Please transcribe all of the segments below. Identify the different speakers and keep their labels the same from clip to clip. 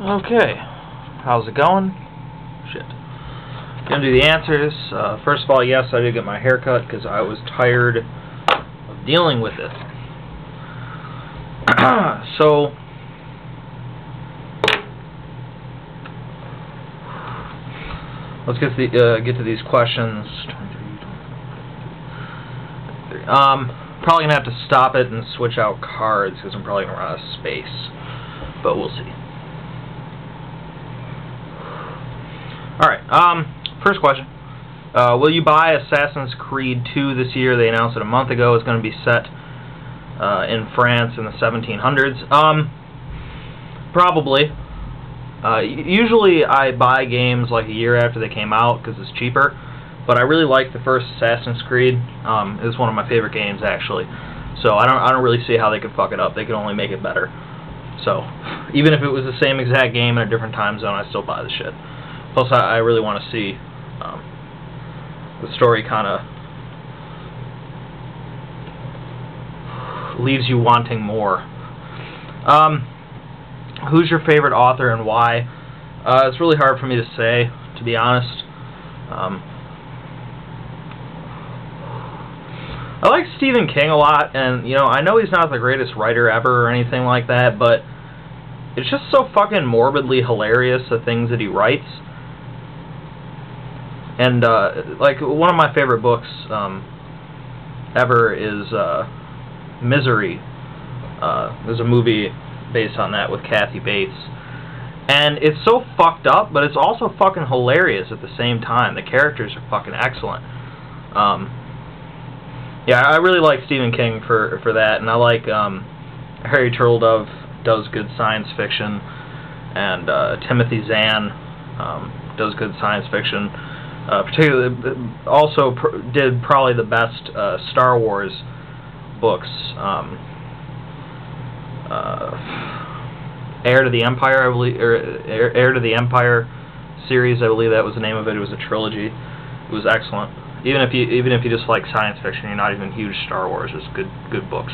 Speaker 1: Okay, how's it going? Shit. Gonna do the answers. First of all, yes, I did get my hair cut because I was tired of dealing with it. So, let's get to these questions. Probably gonna have to stop it and switch out cards because I'm probably gonna run out of space, but we'll see. Alright, first question. Will you buy Assassin's Creed 2 this year? They announced it a month ago. It's going to be set in France in the 1700s. Probably. Usually I buy games like a year after they came out because it's cheaper, but I really like the first Assassin's Creed. It was one of my favorite games, actually. So I don't really see how they could fuck it up. They could only make it better. So even if it was the same exact game in a different time zone, I'd still buy the shit. Plus, I really want to see the story kind of leaves you wanting more. Who's your favorite author and why? It's really hard for me to say, to be honest. I like Stephen King a lot, and you know, I know he's not the greatest writer ever or anything like that, but it's just so fucking morbidly hilarious, the things that he writes. And like one of my favorite books ever is Misery. There's a movie based on that with Kathy Bates, and it's so fucked up, but it's also fucking hilarious at the same time. The characters are fucking excellent. Yeah, I really like Stephen King for that, and I like Harry Turtledove does good science fiction, and Timothy Zahn does good science fiction. Particularly, also did probably the best Star Wars books. Heir to the Empire, I believe, or Heir to the Empire series, I believe that was the name of it. It was a trilogy. It was excellent. Even if you just like science fiction, you're not even huge Star Wars. It's good books.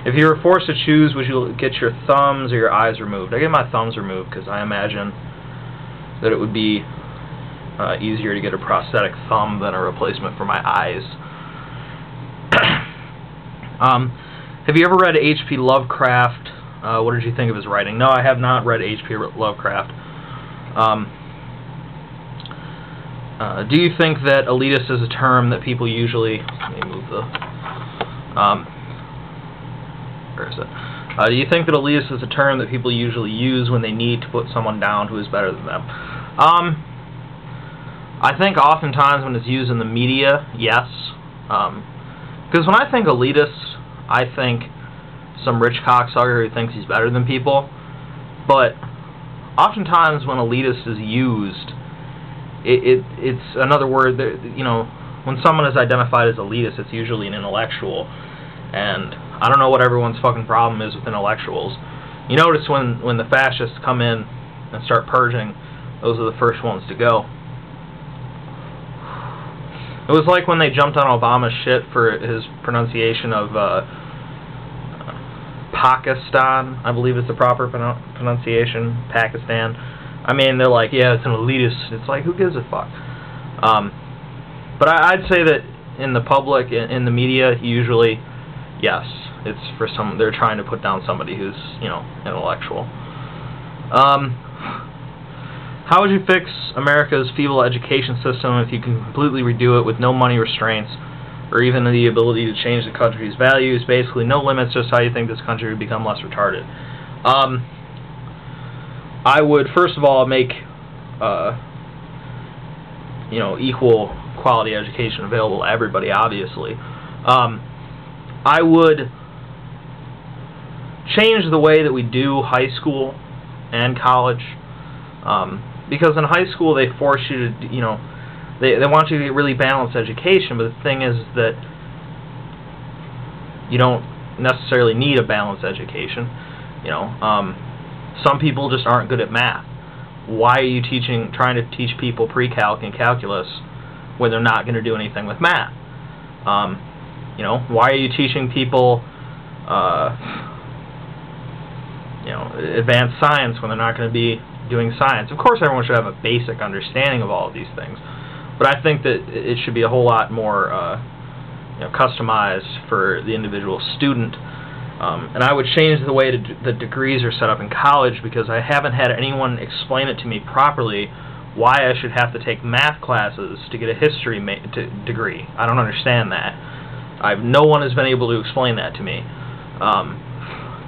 Speaker 1: If you were forced to choose, would you get your thumbs or your eyes removed? I get my thumbs removed because I imagine that it would be easier to get a prosthetic thumb than a replacement for my eyes. Have you ever read H.P. Lovecraft? What did you think of his writing? No, I have not read H.P. Lovecraft. Do you think that elitist is a term that people usually... Let me move the... where is it? Do you think that elitist is a term that people usually use when they need to put someone down who is better than them? I think oftentimes when it's used in the media, yes. Because when I think elitist, I think some rich cocksucker who thinks he's better than people. But oftentimes when elitist is used, it's another word that, you know, when someone is identified as elitist, it's usually an intellectual. And I don't know what everyone's fucking problem is with intellectuals. You notice when the fascists come in and start purging, those are the first ones to go. It was like when they jumped on Obama's shit for his pronunciation of Pakistan, I believe is the proper pronunciation, Pakistan. I mean, they're like, yeah, it's an elitist. It's like, who gives a fuck? But I'd say that in the public, in the media, usually, yes, it's for some. They're trying to put down somebody who's, you know, intellectual. How would you fix America's feeble education system if you can completely redo it with no money restraints or even the ability to change the country's values? Basically, no limits, just how you think this country would become less retarded. I would, first of all, make you know, equal quality education available to everybody, obviously. I would change the way that we do high school and college, because in high school they force you to, you know, they want you to get really balanced education, but the thing is that you don't necessarily need a balanced education. You know, some people just aren't good at math. Why are you trying to teach people pre-calc and calculus when they're not going to do anything with math? You know, why are you teaching people advanced science when they're not going to be doing science. Of course, everyone should have a basic understanding of all of these things, but I think that it should be a whole lot more customized for the individual student. And I would change the way the degrees are set up in college, because I haven't had anyone explain it to me properly why I should have to take math classes to get a history degree. I don't understand that. No one has been able to explain that to me.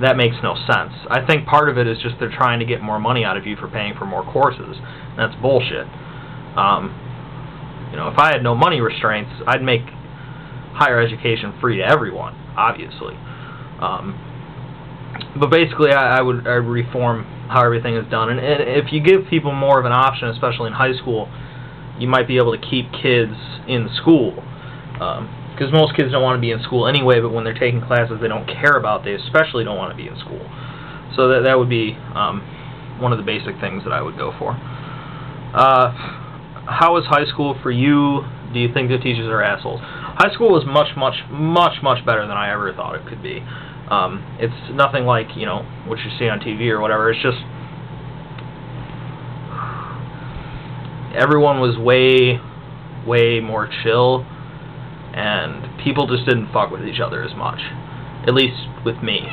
Speaker 1: That makes no sense. I think part of it is just they're trying to get more money out of you for paying for more courses. That's bullshit. If I had no money restraints, I'd make higher education free to everyone, obviously. But basically, I would reform how everything is done. And if you give people more of an option, especially in high school, you might be able to keep kids in school. Because most kids don't want to be in school anyway, but when they're taking classes they don't care about, they especially don't want to be in school. So that would be one of the basic things that I would go for. How was high school for you? Do you think the teachers are assholes? High school was much, much, much, much better than I ever thought it could be. It's nothing like, what you see on TV or whatever. It's just everyone was way, way more chill, and people just didn't fuck with each other as much. At least with me.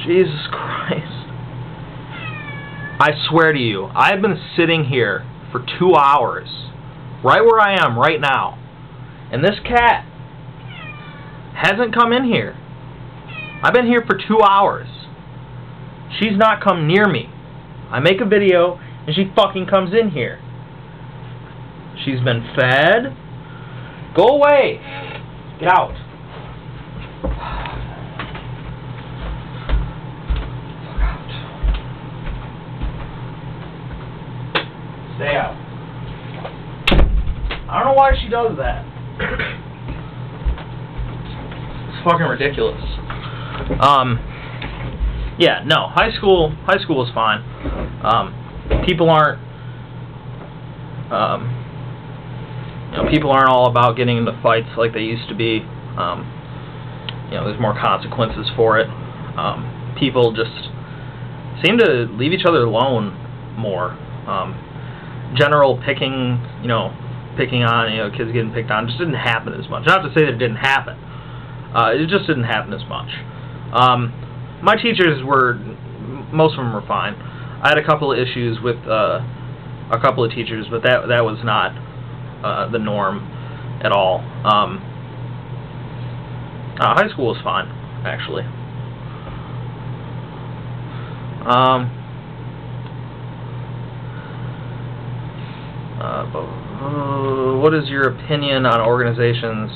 Speaker 1: Jesus Christ. I swear to you, I have been sitting here for 2 hours, right where I am right now, and this cat hasn't come in here. I've been here for 2 hours. She's not come near me. I make a video, and she fucking comes in here. She's been fed. Go away. Get out. Stay out. I don't know why she does that. It's fucking ridiculous. Yeah, no, high school was fine. People aren't people aren't all about getting into fights like they used to be. There's more consequences for it. People just seem to leave each other alone more. General picking on, kids getting picked on just didn't happen as much. Not to say that it didn't happen. It just didn't happen as much. My teachers most of them were fine. I had a couple of issues with a couple of teachers, but that was not the norm at all. High school was fine, actually. What is your opinion on organizations?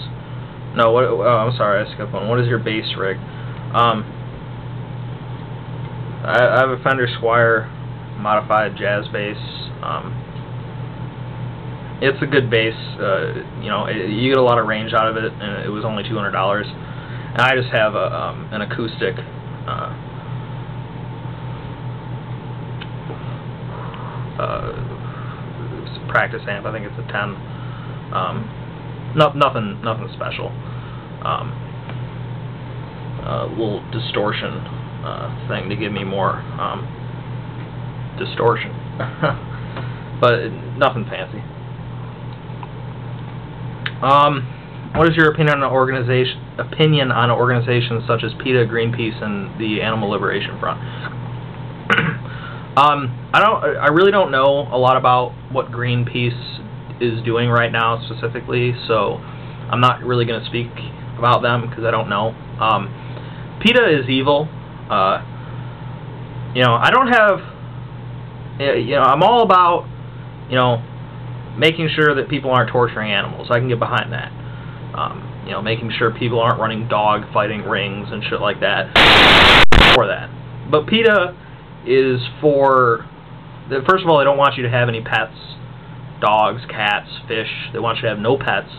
Speaker 1: No, I'm sorry, I skipped one. What is your bass rig? I have a Fender Squier modified jazz bass. It's a good bass. You get a lot of range out of it, and it was only $200. And I just have an acoustic practice amp. I think it's a 10. Nothing special. A little distortion thing to give me more distortion, but nothing fancy. What is your opinion on organizations such as PETA, Greenpeace, and the Animal Liberation Front? I really don't know a lot about what Greenpeace is doing right now specifically, so I'm not really going to speak about them because I don't know. PETA is evil. I don't have, I'm all about, making sure that people aren't torturing animals. I can get behind that. Making sure people aren't running dog fighting rings and shit like that. For that. But PETA is for, first of all, they don't want you to have any pets. Dogs, cats, fish. They want you to have no pets.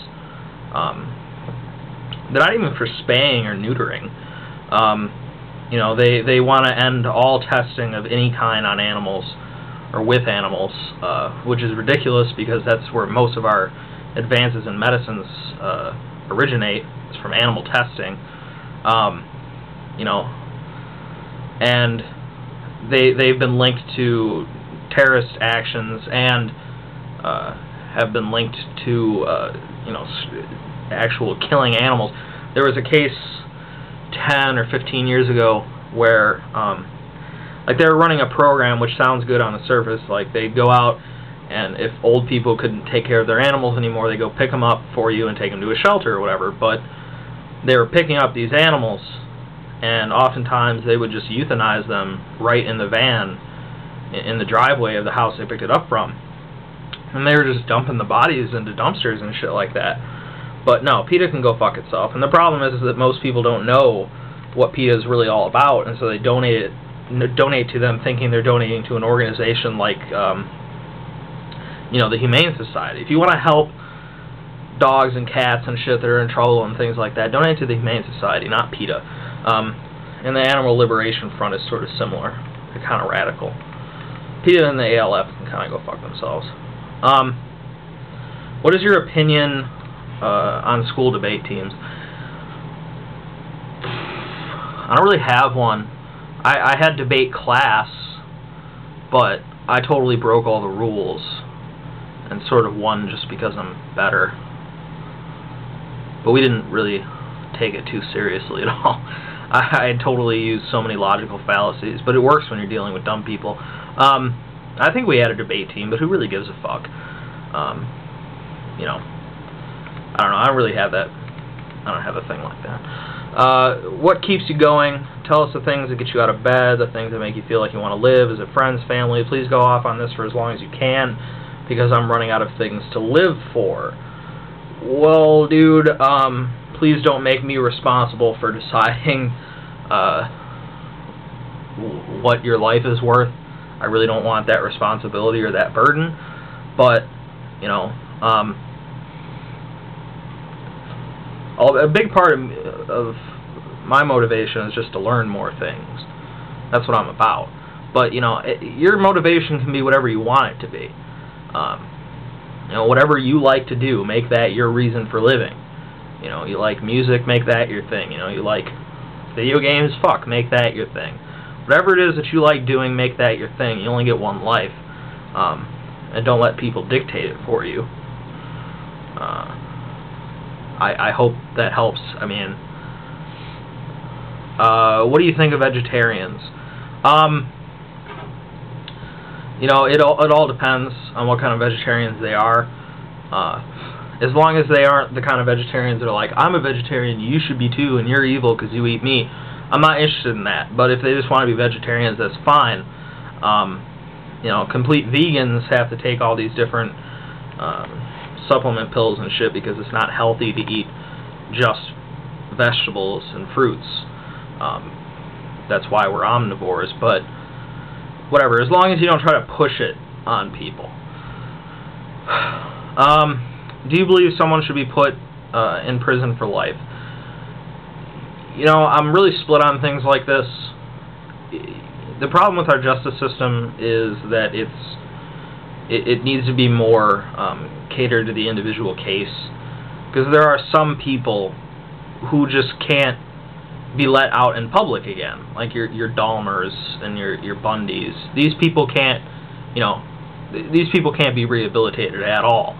Speaker 1: They're not even for spaying or neutering. They want to end all testing of any kind on animals or with animals, which is ridiculous because that's where most of our advances in medicines originate. It's from animal testing. and they've been linked to terrorist actions and have been linked to actual killing animals. There was a case 10 or 15 years ago where like they were running a program, which sounds good on the surface. Like they'd go out, and if old people couldn't take care of their animals anymore, they go pick them up for you and take them to a shelter or whatever. But they were picking up these animals, and oftentimes they would just euthanize them right in the van, in the driveway of the house they picked it up from. And they were just dumping the bodies into dumpsters and shit like that. But no, PETA can go fuck itself. And the problem is that most people don't know what PETA is really all about, and so they donate to them thinking they're donating to an organization like the Humane Society. If you want to help dogs and cats and shit that are in trouble and things like that, donate to the Humane Society, not PETA. And the Animal Liberation Front is sort of similar. They're kind of radical. PETA and the ALF can kind of go fuck themselves. What is your opinion on school debate teams? I don't really have one. I had debate class, but I totally broke all the rules and sort of won just because I'm better. But we didn't really take it too seriously at all. I totally used so many logical fallacies, but it works when you're dealing with dumb people. I think we had a debate team, but who really gives a fuck? I don't know. I don't really have that. I don't have a thing like that. What keeps you going? Tell us the things that get you out of bed, the things that make you feel like you want to live. Is it friends, family? Please go off on this for as long as you can, because I'm running out of things to live for. Well, dude, please don't make me responsible for deciding what your life is worth. I really don't want that responsibility or that burden, but, a big part of my motivation is just to learn more things. That's what I'm about. But, your motivation can be whatever you want it to be. Whatever you like to do, make that your reason for living. You like music, make that your thing. You like video games, fuck, make that your thing. Whatever it is that you like doing, make that your thing. You only get one life. And don't let people dictate it for you. I hope that helps. I mean, what do you think of vegetarians? It all depends on what kind of vegetarians they are. As long as they aren't the kind of vegetarians that are like, I'm a vegetarian, you should be too, and you're evil because you eat meat. I'm not interested in that. But if they just want to be vegetarians, that's fine. Complete vegans have to take all these different supplement pills and shit because it's not healthy to eat just vegetables and fruits. That's why we're omnivores. But whatever, as long as you don't try to push it on people. Do you believe someone should be put in prison for life? I'm really split on things like this. The problem with our justice system is that it needs to be more catered to the individual case, because there are some people who just can't be let out in public again, like your Dahmers and your Bundys. These people can't, these people can't be rehabilitated at all.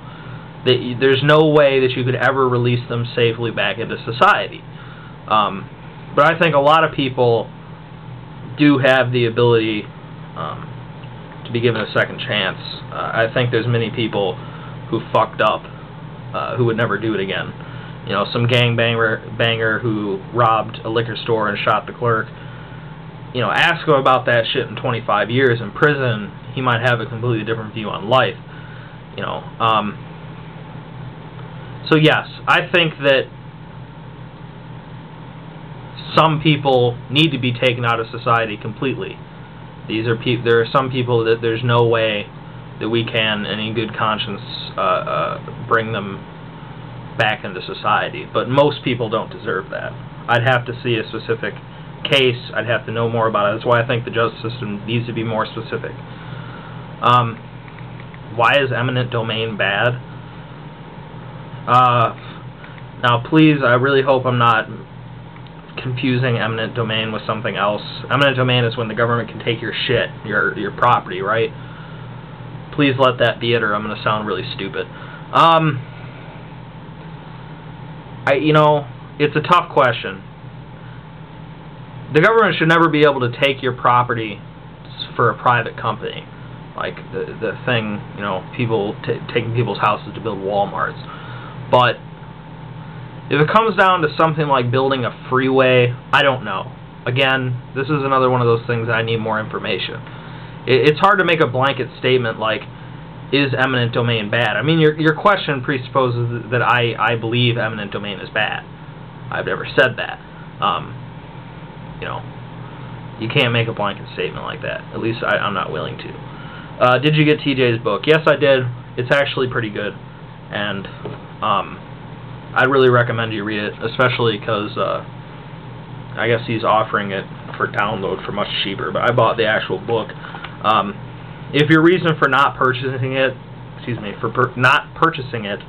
Speaker 1: There's no way that you could ever release them safely back into society. But I think a lot of people do have the ability to be given a second chance. I think there's many people who fucked up who would never do it again. Some gangbanger who robbed a liquor store and shot the clerk. Ask him about that shit in 25 years in prison, he might have a completely different view on life. So yes, I think that some people need to be taken out of society completely. There are some people that there's no way that we can, in good conscience, bring them back into society. But most people don't deserve that. I'd have to see a specific case. I'd have to know more about it. That's why I think the justice system needs to be more specific. Why is eminent domain bad? Now, please, I really hope I'm not confusing eminent domain with something else. Eminent domain is when the government can take your shit, your property, right? Please let that be it, or I'm going to sound really stupid. It's a tough question. The government should never be able to take your property for a private company, like the thing, people taking people's houses to build Walmarts. But if it comes down to something like building a freeway, I don't know. Again, this is another one of those things that I need more information. It's hard to make a blanket statement like, is eminent domain bad? I mean, your question presupposes that I believe eminent domain is bad. I've never said that. You can't make a blanket statement like that. At least I'm not willing to. Did you get TJ's book? Yes, I did. It's actually pretty good, and I'd really recommend you read it, especially because I guess he's offering it for download for much cheaper, but I bought the actual book. If your reason for not purchasing it, not purchasing it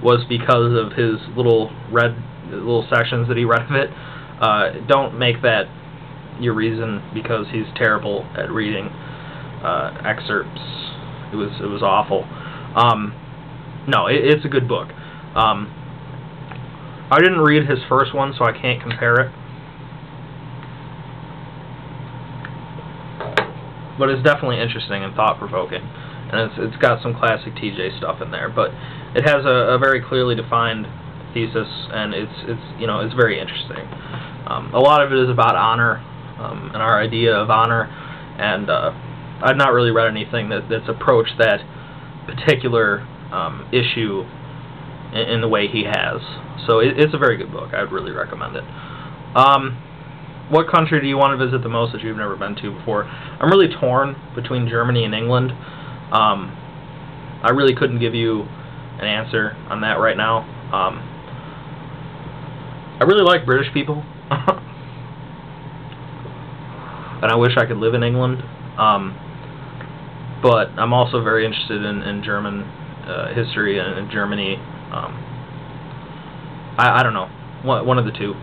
Speaker 1: was because of his little sections that he read of it, don't make that your reason because he's terrible at reading excerpts. It was awful. No, it's a good book. I didn't read his first one, so I can't compare it. But it's definitely interesting and thought-provoking, and it's got some classic TJ stuff in there. But it has a very clearly defined thesis, and it's very interesting. A lot of it is about honor and our idea of honor, and I've not really read anything that's approached that particular issue in the way he has. So it's a very good book. I would really recommend it. What country do you want to visit the most that you've never been to before? I'm really torn between Germany and England. I really couldn't give you an answer on that right now. I really like British people. And I wish I could live in England. But I'm also very interested in German history and Germany. I don't know. One of the two.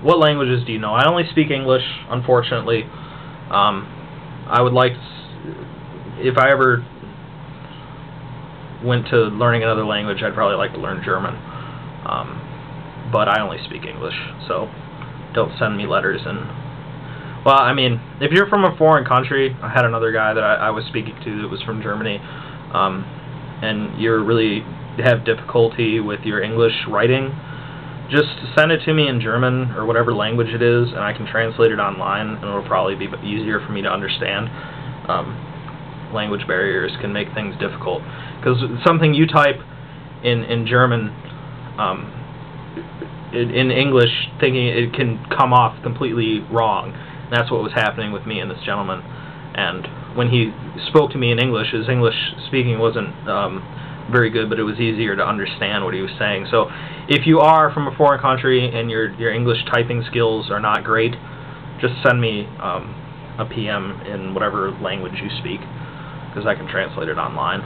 Speaker 1: What languages do you know? I only speak English, unfortunately. I would like, if I ever went to learning another language, I'd probably like to learn German. But I only speak English, so don't send me letters. Well, I mean, if you're from a foreign country, I had another guy that I was speaking to that was from Germany, and you really have difficulty with your English writing, just send it to me in German or whatever language it is, and I can translate it online, and it'll probably be easier for me to understand. Language barriers can make things difficult, because something you type in German, in English, thinking it can come off completely wrong. And that's what was happening with me and this gentleman. And when he spoke to me in English, his English speaking wasn't very good, but it was easier to understand what he was saying. So if you are from a foreign country and your English typing skills are not great, just send me a PM in whatever language you speak, because I can translate it online.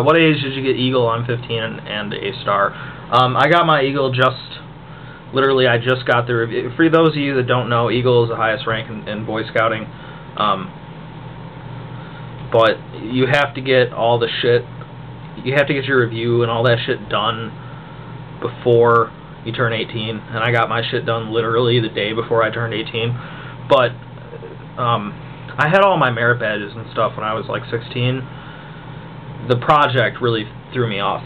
Speaker 1: What age did you get Eagle? I'm 15 and a star. I got my Eagle literally I just got the review. For those of you that don't know, Eagle is the highest rank in Boy Scouting. But you have to get all the shit, you have to get your review and all that shit done before you turn 18. And I got my shit done literally the day before I turned 18. But I had all my merit badges and stuff when I was like 16. The project really threw me off.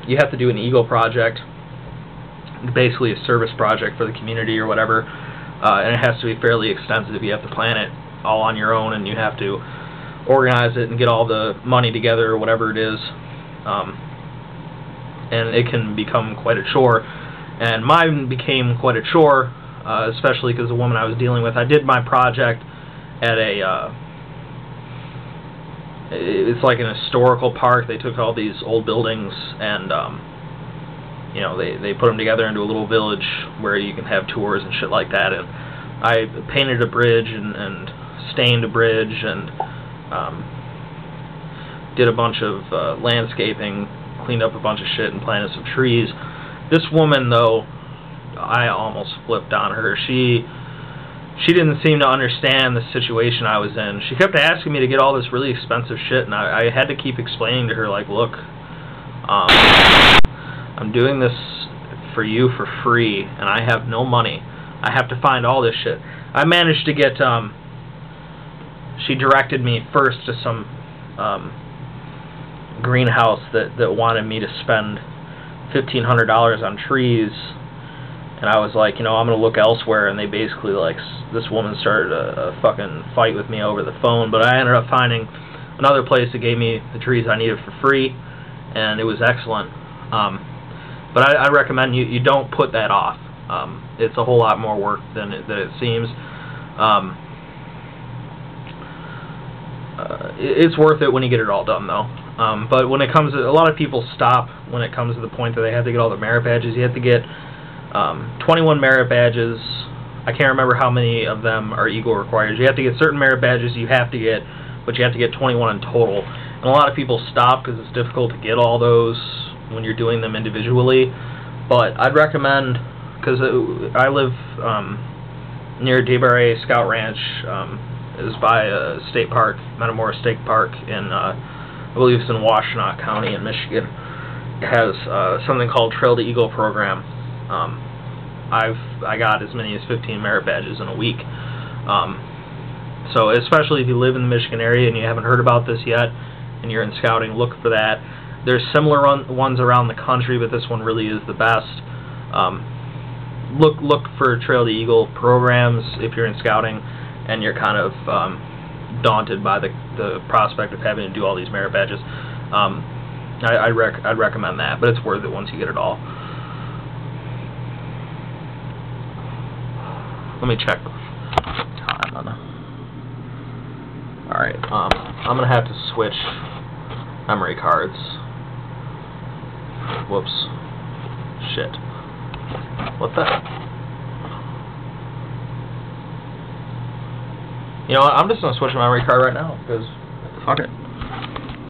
Speaker 1: You have to do an Eagle project, basically a service project for the community or whatever, and it has to be fairly extensive. You have to plan it all on your own, and you have to organize it and get all the money together or whatever it is, and it can become quite a chore. And mine became quite a chore, especially because the woman I was dealing with, I did my project at it's like an historical park. They took all these old buildings and you know, they put them together into a little village where you can have tours and shit like that. And I painted a bridge and stained a bridge and did a bunch of landscaping, cleaned up a bunch of shit and planted some trees. This woman, though, I almost flipped on her. She didn't seem to understand the situation I was in. She kept asking me to get all this really expensive shit, and I had to keep explaining to her, like, look, I'm doing this for you for free, and I have no money. I have to find all this shit. I managed to get, she directed me first to some greenhouse that wanted me to spend $1,500 on trees, and I was like, you know, I'm going to look elsewhere, and they basically, like, this woman started a fucking fight with me over the phone, but I ended up finding another place that gave me the trees I needed for free, and it was excellent. But I recommend you don't put that off. It's a whole lot more work than it seems. It's worth it when you get it all done, though. But when it comes to, a lot of people stop when it comes to the point that they have to get all the merit badges. You have to get 21 merit badges. I can't remember how many of them are Eagle required. You have to get certain merit badges you have to get, but you have to get 21 in total. And a lot of people stop because it's difficult to get all those when you're doing them individually. But I'd recommend, because I live near DeBarret Scout Ranch, is by a state park, Metamora State Park, in I believe it's in Washtenaw County in Michigan. It has something called Trail to Eagle program. I got as many as 15 merit badges in a week. So especially if you live in the Michigan area and you haven't heard about this yet, and you're in scouting, look for that. There's similar ones around the country, but this one really is the best. Look for Trail to Eagle programs if you're in scouting and you're kind of daunted by the prospect of having to do all these merit badges. I'd recommend that, but it's worth it once you get it all. Let me check time on the. All right, I'm gonna have to switch memory cards. Whoops. Shit. What the? You know what? I'm just gonna switch a memory card right now because fuck it.